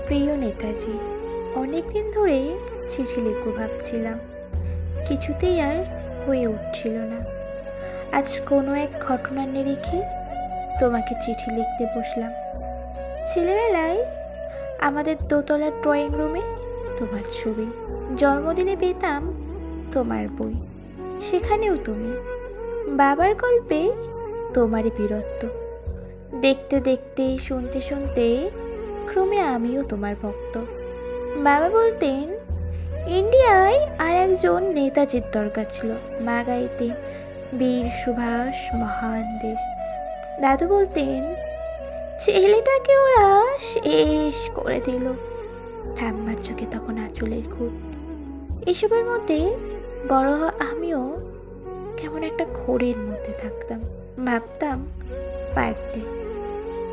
প্রিয় নেতাজি, অনেকদিন ধরে চিঠি লিখব ভাবছিলাম, কিছুতেই আর হয়ে উঠছিল না। আজ কোনো এক ঘটনার নিরিখে তোমাকে চিঠি লিখতে বসলাম। ছেলেবেলায় আমাদের দোতলার ড্রয়িং রুমে তোমার ছবি, জন্মদিনে পেতাম তোমার বই, সেখানেও তুমি। বাবার গল্পে তোমারই বীরত্ব, দেখতে দেখতে শুনতে শুনতে ক্রমে আমিও তোমার ভক্ত। বাবা বলতেন ইন্ডিয়ায় আর একজন নেতাজির দরকার ছিল, মা গাইতেন বীর সুভাষ মহান দেশ। দাদু বলতেন ছেলেটাকে ওরা শেষ করে দিল। ঠাম্মার চোখে তখন আঁচলের খুঁট। এসবের মধ্যে বড় আমিও কেমন একটা ঘোরের মধ্যে থাকতাম। ভাবতাম পারতে,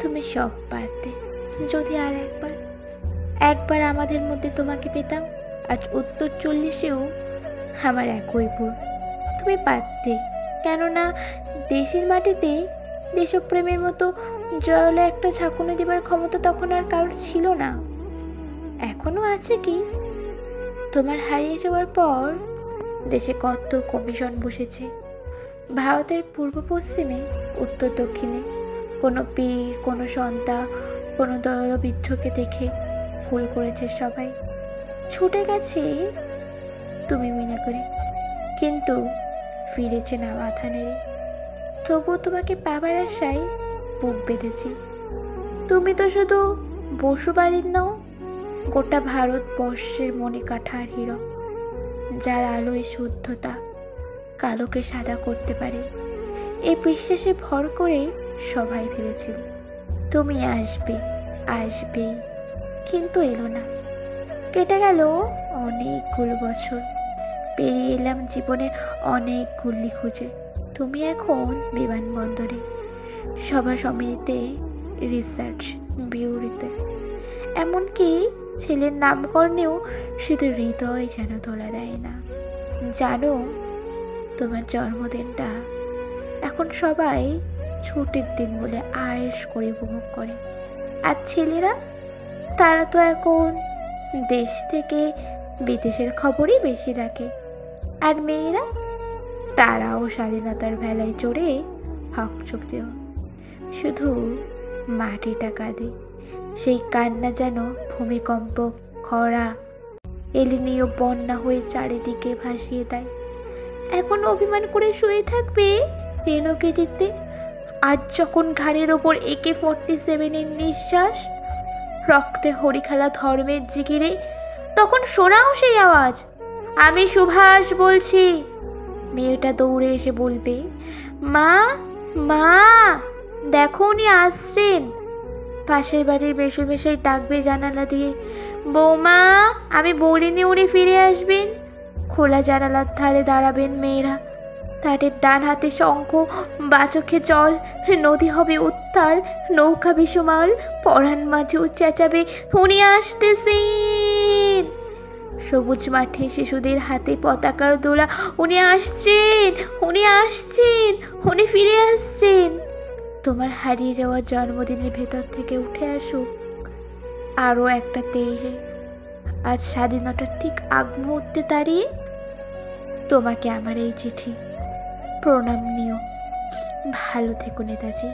তুমি সব পারতে, যদি আর একবার আমাদের মধ্যে তোমাকে পেতাম। আজ উত্তর 40-এও আমার একই ভুল, তুমি পারতে। কেননা দেশের মাটিতে দেশপ্রেমের মতো জড়ালো একটা ঝাঁকুনি দেবার ক্ষমতা তখন আর কারোর ছিল না। এখনো আছে কি? তোমার হারিয়ে যাওয়ার পর দেশে কত কমিশন বসেছে, ভারতের পূর্ব পশ্চিমে উত্তর দক্ষিণে। কোনো পীর, কোনো সন্তা, কোনো দলবিদ্রোহকে দেখে ভুল করেছে সবাই, ছুটে গেছে তুমি মনে করে, কিন্তু ফিরেছে না মাথা নেড়ে। তবুও তোমাকে পাবার আশায় বুক বেঁধেছি। তুমি তো শুধু বসু বাড়ির নাও, গোটা ভারতবর্ষের মনে কাঠার হীরক, যার আলোয় শুদ্ধতা কালোকে সাদা করতে পারে। এই বিশ্বাসে ভর করে সবাই ভেবেছিল তুমি আসবেই, কিন্তু এলো না। কেটে গেল অনেকগুলো বছর, পেরিয়ে এলাম জীবনের অনেক গুল্লি খুঁজে। তুমি এখন বিমানবন্দরে, সভা সমিতিতে, রিসার্চ বিউরিতে, এমনকি ছেলের নামকরণেও শুধু হৃদয় যেন তোলা দেয় না। জানো, তোমার জন্মদিনটা এখন সবাই ছুটির দিন বলে আয়েশ করে উপভোগ করে। আর ছেলেরা, তারা তো এখন দেশ থেকে বিদেশের খবরই বেশি রাখে। আর মেয়েরা, তারাও স্বাধীনতার ভেলায় চড়ে হকচকিত। শুধু মাটিটা কাঁদে, সেই কান্না যেন ভূমিকম্প, খরা, এলিনীয় বন্যা হয়ে চারিদিকে ভাসিয়ে দেয়। এখন অভিমান করে শুয়ে থাকবে রেণুকে জিততে। আজ যখন ঘাড়ের ওপর AK-47 নিঃশ্বাস, রক্তে হরিখেলা ধর্মের জিগিরে, তখন শোনাও সেই আওয়াজ, আমি সুভাষ বলছি। মেয়েটা দৌড়ে এসে বলবে, মা দেখো উনি আসছেন। পাশের বাড়ির বেসুর ডাকবে জানালা দিয়ে, বৌমা আমি বলিনি উনি ফিরে আসবেন। খোলা জানালার ধারে দাঁড়াবেন মেয়েরা, তাদের ডান হাতে শঙ্খ, বাচকে জল, নদী হবে উত্তাল, নৌকা বিষমাল, পরাণ মাঝেও চেঁচাবে উনি আসতেছেন। সবুজ মাঠে শিশুদের হাতে পতাকার দোলা, উনি আসছেন, উনি ফিরে আসছেন। তোমার হারিয়ে যাওয়া জন্মদিনের ভেতর থেকে উঠে আসুক আরও একটা 23। আজ স্বাধীনতার ঠিক আগ মুহূর্তে দাঁড়িয়ে তোমাকে আমার এই চিঠি, প্রণাম নিও। ভালো থেকো নেতাজি।